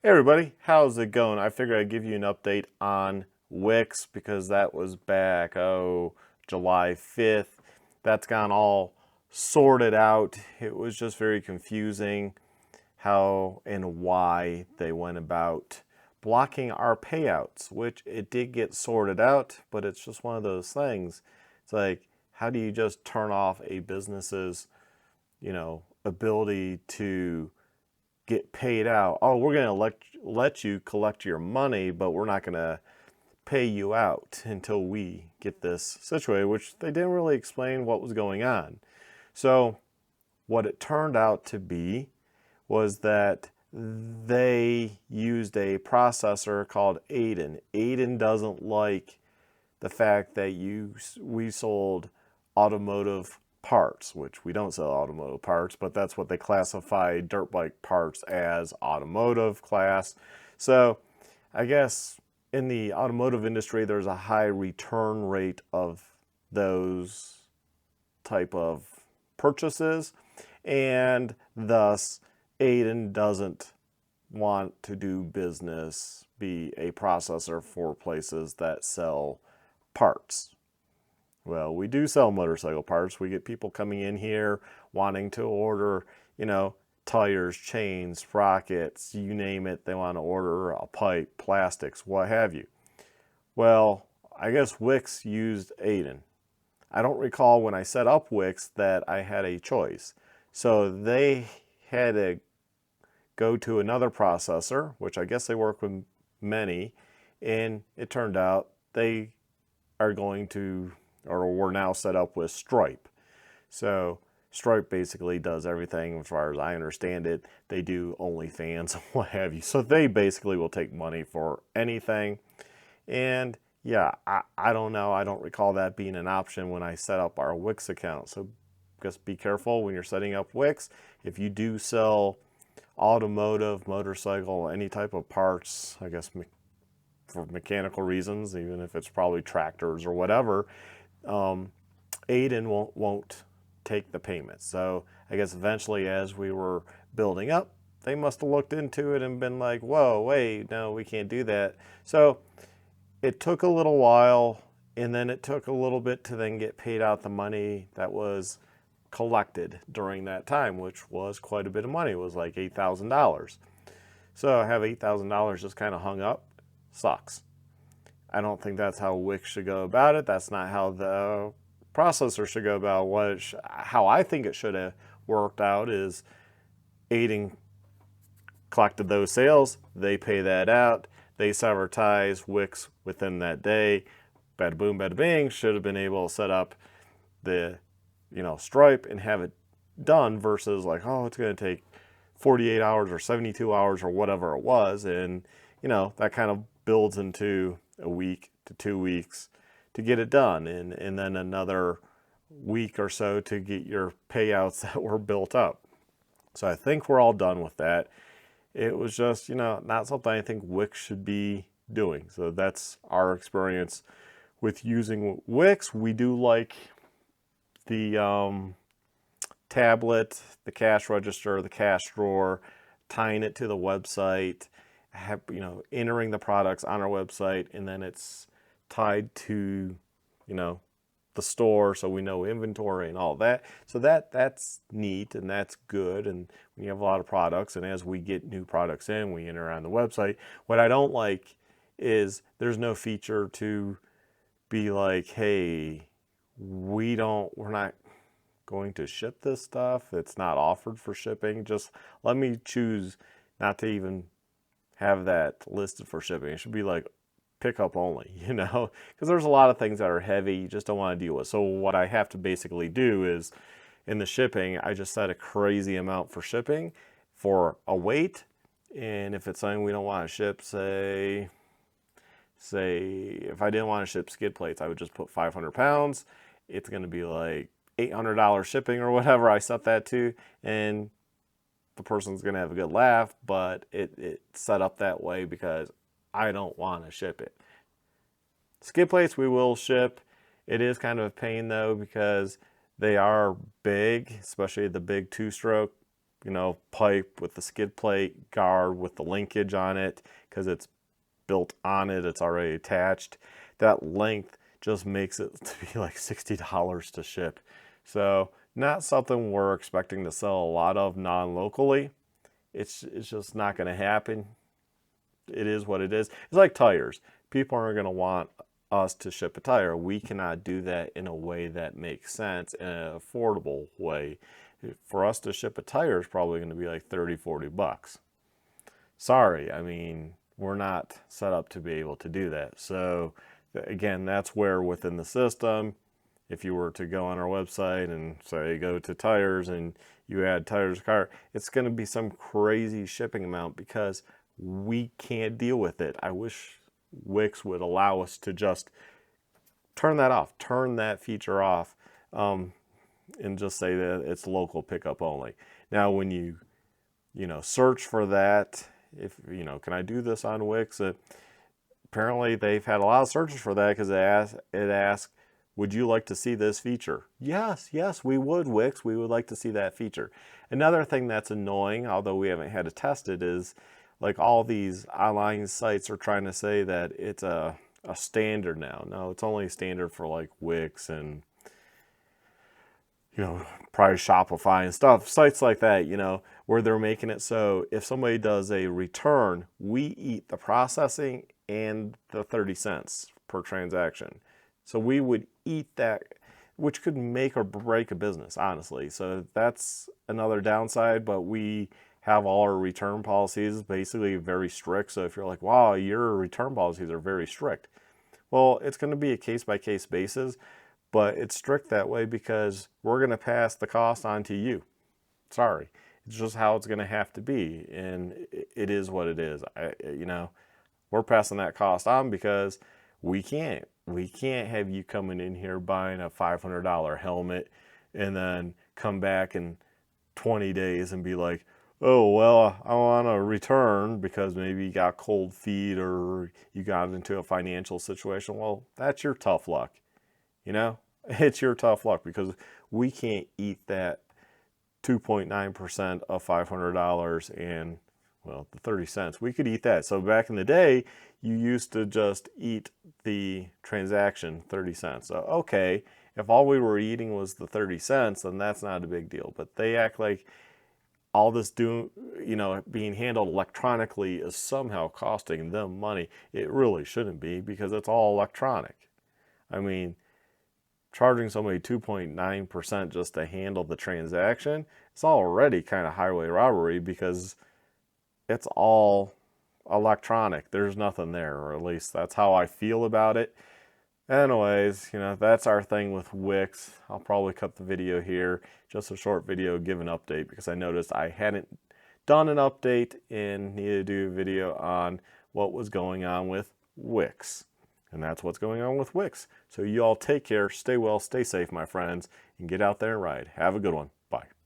Hey everybody, how's it going? I figured I'd give you an update on WIX because that was back, July 5th. That's gone all sorted out. It was just very confusing how and why they went about blocking our payouts, which it did get sorted out, but it's just one of those things. It's like, how do you just turn off a business's, ability to get paid out? Oh, we're going to let you collect your money, but we're not going to pay you out until we get this situated, which they didn't really explain what was going on. So what it turned out to be was that they used a processor called A&M. A&M doesn't like the fact that we sold automotive parts, which we don't sell automotive parts, but that's what they classify dirt bike parts as, automotive class. So I guess in the automotive industry, there's a high return rate of those type of purchases, and thus A&M doesn't want to do business, be a processor for places that sell parts. Well, we do sell motorcycle parts. We get people coming in here wanting to order, tires, chains, sprockets, you name it. They want to order a pipe, plastics, what have you. Well, I guess WIX used A&M. I don't recall when I set up WIX that I had a choice. So they had to go to another processor, which I guess they work with many, and it turned out they are going to, or we're now set up with Stripe. So Stripe basically does everything as far as I understand it. They do OnlyFans and what have you. So they basically will take money for anything. And yeah, I don't know. I don't recall that being an option when I set up our Wix account. So just be careful when you're setting up Wix. If you do sell automotive, motorcycle, any type of parts, I guess for mechanical reasons, even if it's probably tractors or whatever, A&M won't take the payment. So I guess eventually, as we were building up, they must have looked into it and been like, whoa, wait, no, we can't do that. So it took a little while, and then it took a little bit to then get paid out the money that was collected during that time, which was quite a bit of money. It was like $8,000. So I have $8,000 just kind of hung up. Sucks. I don't think that's how Wix should go about it. That's not how the processor should go about how I think it should have worked out is A&M collected those sales, they pay that out, they sever ties, Wix within that day, bada boom, bada bing, should have been able to set up the, Stripe and have it done versus like, oh, it's going to take 48 hours or 72 hours or whatever it was. And, that kind of builds into a week to 2 weeks to get it done. And then another week or so to get your payouts that were built up. So I think we're all done with that. It was just, not something I think Wix should be doing. So that's our experience with using Wix. We do like the tablet, the cash register, the cash drawer, tying it to the website, entering the products on our website, and then it's tied to, the store, so we know inventory and all that. So that's neat and that's good. And when you have a lot of products, and as we get new products in, we enter on the website. What I don't like is there's no feature to be like, hey, we're not going to ship this stuff. It's not offered for shipping. Just let me choose not to even have that listed for shipping. It should be like pickup only, because there's a lot of things that are heavy you just don't want to deal with. So what I have to basically do is in the shipping, I just set a crazy amount for shipping for a weight. And if it's something we don't want to ship, say if I didn't want to ship skid plates, I would just put 500 pounds. It's going to be like $800 shipping or whatever I set that to. And the person's going to have a good laugh, but it's set up that way because I don't want to ship it. Skid plates we will ship. It is kind of a pain though because they are big, especially the big two-stroke pipe with the skid plate guard with the linkage on it, because it's built on it, it's already attached. That length just makes it to be like $60 to ship. So not something we're expecting to sell a lot of non-locally. It's just not going to happen. It is what it is. It's like tires. People aren't going to want us to ship a tire. We cannot do that in a way that makes sense, in an affordable way. For us to ship a tire is probably going to be like 30, 40 bucks. Sorry, I mean, we're not set up to be able to do that. So again, that's where within the system, if you were to go on our website and say go to tires and you add tires to car, it's going to be some crazy shipping amount because we can't deal with it. I wish WIX would allow us to just turn that off, turn that feature off, and just say that it's local pickup only. Now, when you search for that, if can I do this on WIX? Apparently, they've had a lot of searches for that because it asks, would you like to see this feature? Yes, we would, WIX. We would like to see that feature. Another thing that's annoying, although we haven't had to test it, is like all these online sites are trying to say that it's a standard now. No, it's only a standard for like WIX and probably Shopify and stuff, sites like that, where they're making it so if somebody does a return, we eat the processing and the 30 cents per transaction. So we would eat that, which could make or break a business, honestly. So that's another downside, but we have all our return policies basically very strict. So if you're like, wow, your return policies are very strict. Well, it's going to be a case-by-case basis, but it's strict that way because we're going to pass the cost on to you. Sorry. It's just how it's going to have to be, and it is what it is. We're passing that cost on because we can't have you coming in here buying a $500 helmet and then come back in 20 days and be like, oh, well, I want to return because maybe you got cold feet or you got into a financial situation. Well, that's your tough luck. It's your tough luck because we can't eat that 2.9% of $500 and, well, the 30 cents. We could eat that. So back in the day, you used to just eat the transaction 30 cents. So, okay, if all we were eating was the 30 cents, then that's not a big deal. But they act like all this being handled electronically is somehow costing them money. It really shouldn't be because it's all electronic. I mean, charging somebody 2.9% just to handle the transaction, it's already kind of highway robbery because it's all electronic. There's nothing there, or at least that's how I feel about it. Anyways, that's our thing with WIX. I'll probably cut the video here, just a short video, give an update, because I noticed I hadn't done an update and needed to do a video on what was going on with WIX. And that's what's going on with WIX. So you all take care, stay well, stay safe, my friends, and get out there and ride. Have a good one. Bye.